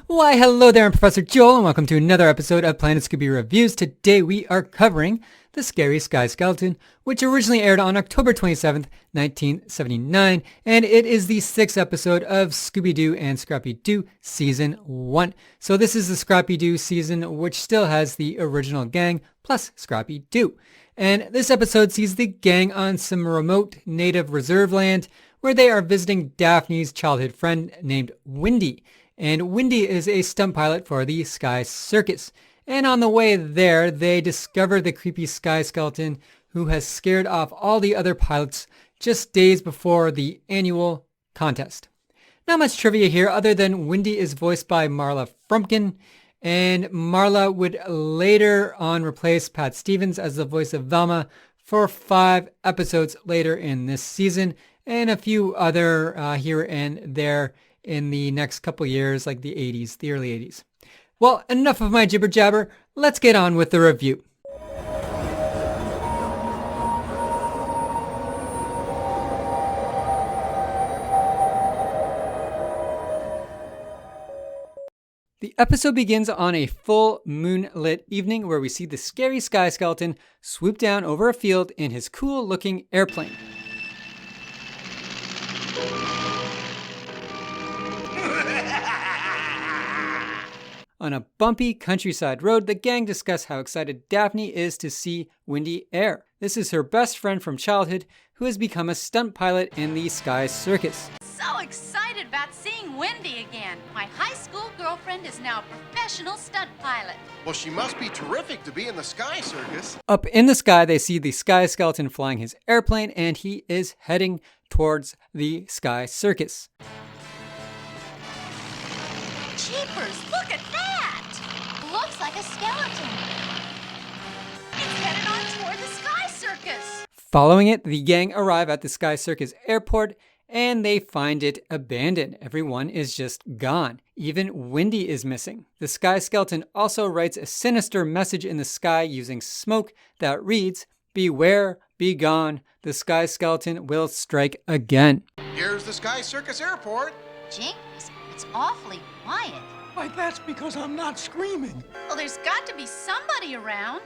Why, hello there, I'm Professor Joel, and welcome to another episode of Planet Scooby Reviews. Today we are covering The Scary Sky Skeleton, which originally aired on October 27th, 1979, and it is the 6th episode of Scooby-Doo and Scrappy-Doo Season 1. So this is the Scrappy-Doo season, which still has the original gang, plus Scrappy-Doo. And this episode sees the gang on some remote native reserve land, where they are visiting Daphne's childhood friend named Wendy. And Wendy is a stunt pilot for the Sky Circus. And on the way there, they discover the creepy Sky Skeleton who has scared off all the other pilots just days before the annual contest. Not much trivia here other than Wendy is voiced by Marla Frumkin, and Marla would later on replace Pat Stevens as the voice of Velma for 5 episodes later in this season, and a few other here and there in the next couple years, like the early 80s. Well, enough of my jibber jabber. Let's get on with the review. The episode begins on a full moonlit evening where we see the scary Sky Skeleton swoop down over a field in his cool-looking airplane. On a bumpy countryside road, the gang discuss how excited Daphne is to see Wendy air. This is her best friend from childhood who has become a stunt pilot in the Sky Circus. So excited about seeing Wendy again. My high school girlfriend is now a professional stunt pilot. Well, she must be terrific to be in the Sky Circus. Up in the sky, they see the Sky Skeleton flying his airplane, and he is heading towards the Sky Circus. Jeepers, look at that! Looks like a skeleton. It's headed on toward the Sky Circus. Following it, the gang arrive at the Sky Circus airport, and they find it abandoned. Everyone is just gone. Even Wendy is missing. The Sky Skeleton also writes a sinister message in the sky using smoke that reads, "Beware, be gone. The Sky Skeleton will strike again." Here's the Sky Circus airport. Jinx, it's awfully quiet. Why, that's because I'm not screaming. Well, there's got to be somebody around.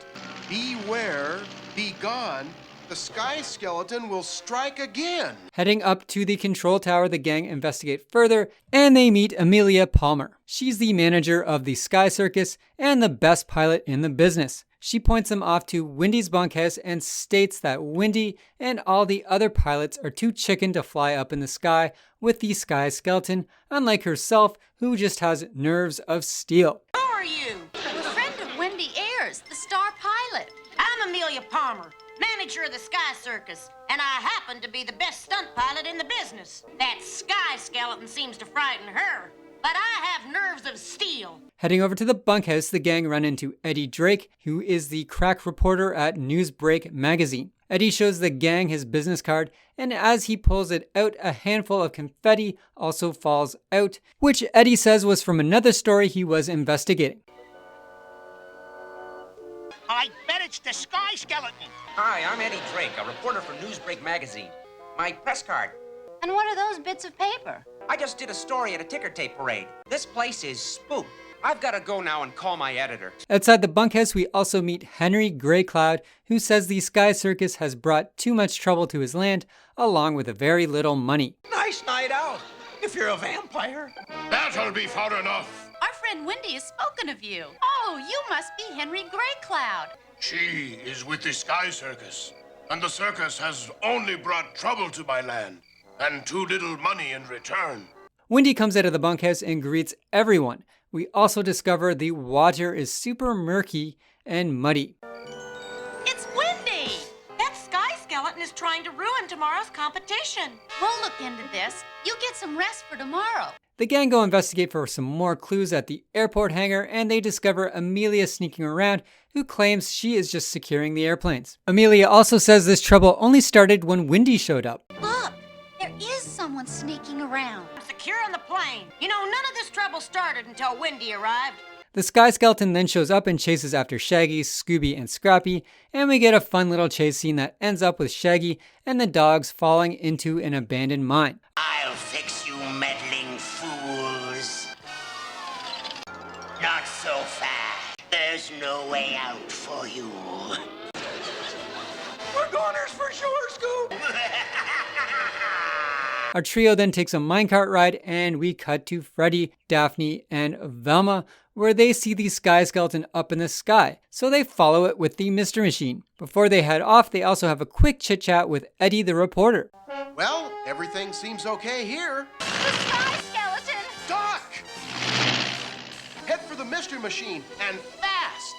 Beware, be gone. The Sky Skeleton will strike again. Heading up to the control tower, the gang investigate further, and they meet Amelia Palmer. She's the manager of the Sky Circus and the best pilot in the business. She points them off to Wendy's bunkhouse and states that Wendy and all the other pilots are too chicken to fly up in the sky with the Sky Skeleton, unlike herself, who just has nerves of steel. Who are you? The friend of Wendy Ayers, the star pilot. I'm Amelia Palmer, manager of the Sky Circus, and I happen to be the best stunt pilot in the business. That Sky Skeleton seems to frighten her, but I have nerves of steel. Heading over to the bunkhouse, the gang run into Eddie Drake, who is the crack reporter at Newsbreak magazine. Eddie shows the gang his business card, and as he pulls it out, a handful of confetti also falls out, which Eddie says was from another story he was investigating. I bet it's the Sky Skeleton. Hi, I'm Eddie Drake, a reporter for Newsbreak magazine. My press card. And what are those bits of paper? I just did a story at a ticker tape parade. This place is spooked. I've got to go now and call my editor. Outside the bunkhouse, we also meet Henry Greycloud, who says the Sky Circus has brought too much trouble to his land, along with very little money. Nice night out, if you're a vampire. That'll be far enough. Our friend Wendy has spoken of you. Oh, you must be Henry Greycloud. She is with the Sky Circus, and the circus has only brought trouble to my land, and too little money in return. Wendy comes out of the bunkhouse and greets everyone. We also discover the water is super murky and muddy. It's Wendy! That Sky Skeleton is trying to ruin tomorrow's competition. We'll look into this. You get some rest for tomorrow. The gang go investigate for some more clues at the airport hangar, and they discover Amelia sneaking around, who claims she is just securing the airplanes. Amelia also says this trouble only started when Wendy showed up. Look, there is someone sneaking around. I'm securing the plane. You know, none of this trouble started until Wendy arrived. The Sky Skeleton then shows up and chases after Shaggy, Scooby, and Scrappy, and we get a fun little chase scene that ends up with Shaggy and the dogs falling into an abandoned mine. I'll fix you meddling fools. Not so fast. There's no way out for you. We're goners for sure, Scoop. Our trio then takes a minecart ride, and we cut to Freddy, Daphne, and Velma, where they see the Sky Skeleton up in the sky, so they follow it with the Mystery Machine. Before they head off, they also have a quick chit-chat with Eddie the reporter. Well, everything seems okay here. The Sky Skeleton! Doc! Head for the Mystery Machine, and fast!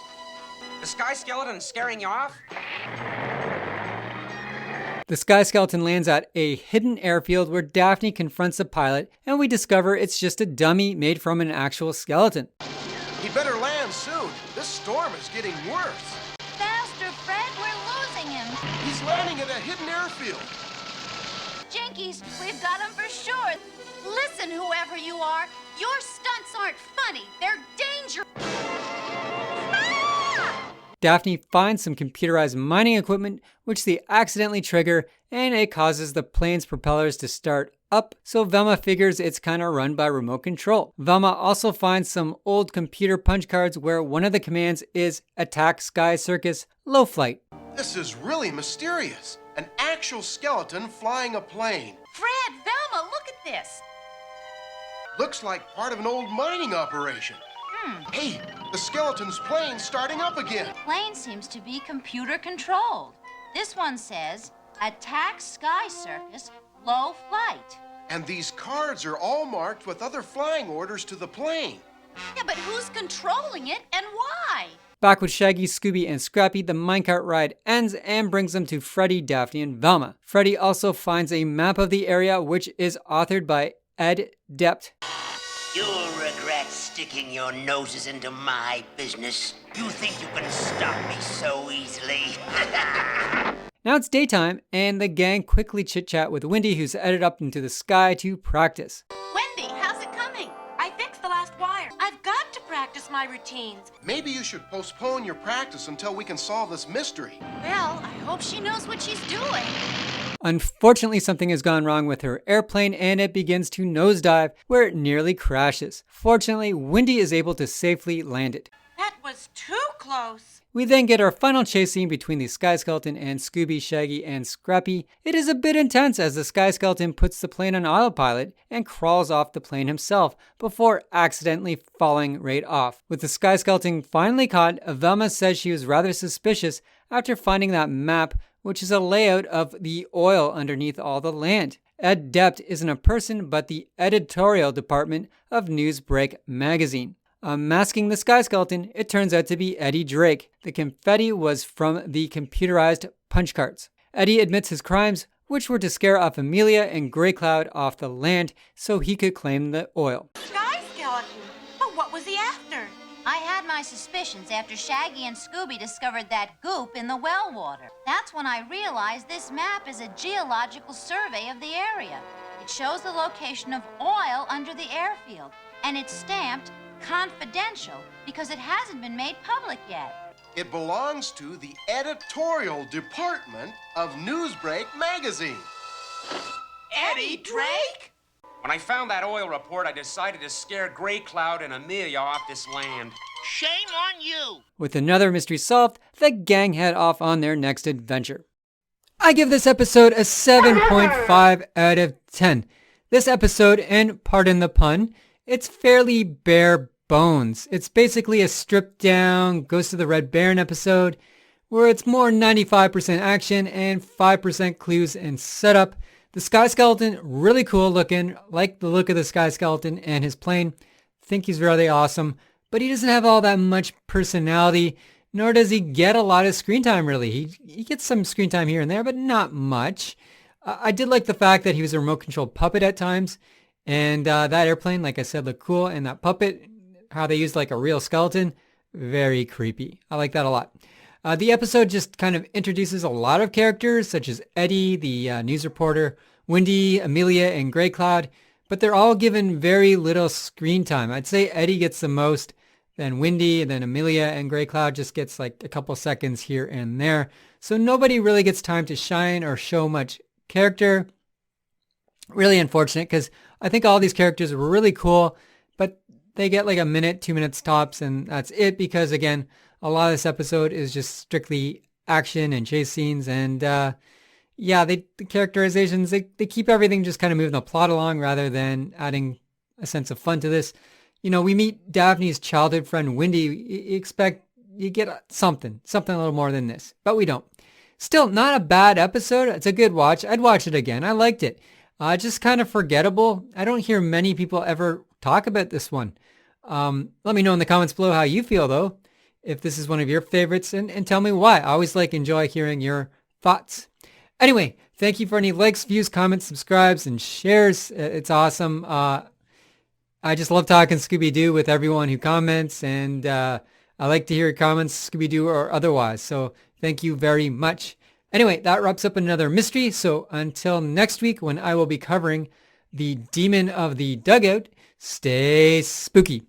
The Sky Skeleton is scaring you off? The Sky Skeleton lands at a hidden airfield where Daphne confronts the pilot, and we discover it's just a dummy made from an actual skeleton. He better land soon. This storm is getting worse. Faster, Fred, we're losing him. He's landing at a hidden airfield. Jinkies, we've got him for sure. Listen, whoever you are, your stunts aren't funny. They're dangerous. Daphne finds some computerized mining equipment, which they accidentally trigger, and it causes the plane's propellers to start up, so Velma figures it's kind of run by remote control. Velma also finds some old computer punch cards where one of the commands is Attack Sky Circus Low Flight. This is really mysterious. An actual skeleton flying a plane. Fred, Velma, look at this. Looks like part of an old mining operation. Hey, the skeleton's plane's starting up again. Plane seems to be computer controlled. This one says, Attack Sky Circus, Low Flight. And these cards are all marked with other flying orders to the plane. Yeah, but who's controlling it and why? Back with Shaggy, Scooby, and Scrappy, the minecart ride ends and brings them to Freddy, Daphne, and Velma. Freddy also finds a map of the area, which is authored by Ed Dept. You'll regret sticking your noses into my business. You think you can stop me so easily? Now it's daytime, and the gang quickly chit-chat with Wendy, who's headed up into the sky to practice. Wendy, how's it coming? I fixed the last wire. I've got to practice my routines. Maybe you should postpone your practice until we can solve this mystery. Well, I hope she knows what she's doing. Unfortunately, something has gone wrong with her airplane, and it begins to nosedive, where it nearly crashes. Fortunately, Wendy is able to safely land it. That was too close. We then get our final chase scene between the Sky Skeleton and Scooby, Shaggy, and Scrappy. It is a bit intense as the Sky Skeleton puts the plane on autopilot and crawls off the plane himself before accidentally falling right off. With the Sky Skeleton finally caught, Velma says she was rather suspicious after finding that map, which is a layout of the oil underneath all the land. Ed Dept isn't a person, but the editorial department of Newsbreak magazine. Masking the Sky Skeleton, it turns out to be Eddie Drake. The confetti was from the computerized punch cards. Eddie admits his crimes, which were to scare off Amelia and Grey Cloud off the land so he could claim the oil. Sky Skeleton? But what was he after? I had my suspicions after Shaggy and Scooby discovered that goop in the well water. That's when I realized this map is a geological survey of the area. It shows the location of oil under the airfield, and it's stamped confidential because it hasn't been made public yet. It belongs to the editorial department of Newsbreak magazine. Eddie Drake? When I found that oil report, I decided to scare Grey Cloud and Amelia off this land. Shame on you! With another mystery solved, the gang head off on their next adventure. I give this episode a 7.5 out of 10. This episode, and pardon the pun, it's fairly bare bones. It's basically a stripped down Ghost of the Red Baron episode where it's more 95% action and 5% clues and setup. The Sky Skeleton, really cool looking. Like the look of the Sky Skeleton and his plane. Think he's really awesome, but he doesn't have all that much personality, nor does he get a lot of screen time really. He gets some screen time here and there, but not much. I did like the fact that he was a remote controlled puppet at times. And that airplane, like I said, looked cool. And that puppet, how they used like a real skeleton, very creepy. I like that a lot. The episode just kind of introduces a lot of characters, such as Eddie, the news reporter, Wendy, Amelia, and Grey Cloud. But they're all given very little screen time. I'd say Eddie gets the most, then Wendy, and then Amelia and Grey Cloud just gets like a couple seconds here and there. So nobody really gets time to shine or show much character. Really unfortunate because I think all these characters were really cool, but they get like a minute, 2 minutes tops, and that's it, because again, a lot of this episode is just strictly action and chase scenes, and yeah, the characterizations, they keep everything just kind of moving the plot along rather than adding a sense of fun to this. You know, we meet Daphne's childhood friend Wendy. You expect you get something a little more than this, but we don't. Still, not a bad episode. It's a good watch. I'd watch it again. I liked it. Just kind of forgettable. I don't hear many people ever talk about this one. Let me know in the comments below how you feel, though, if this is one of your favorites, and tell me why. I always enjoy hearing your thoughts. Anyway, thank you for any likes, views, comments, subscribes, and shares. It's awesome. I just love talking Scooby-Doo with everyone who comments, and I like to hear your comments, Scooby-Doo or otherwise. So thank you very much. Anyway, that wraps up another mystery. So until next week, when I will be covering the Demon of the Dugout, stay spooky.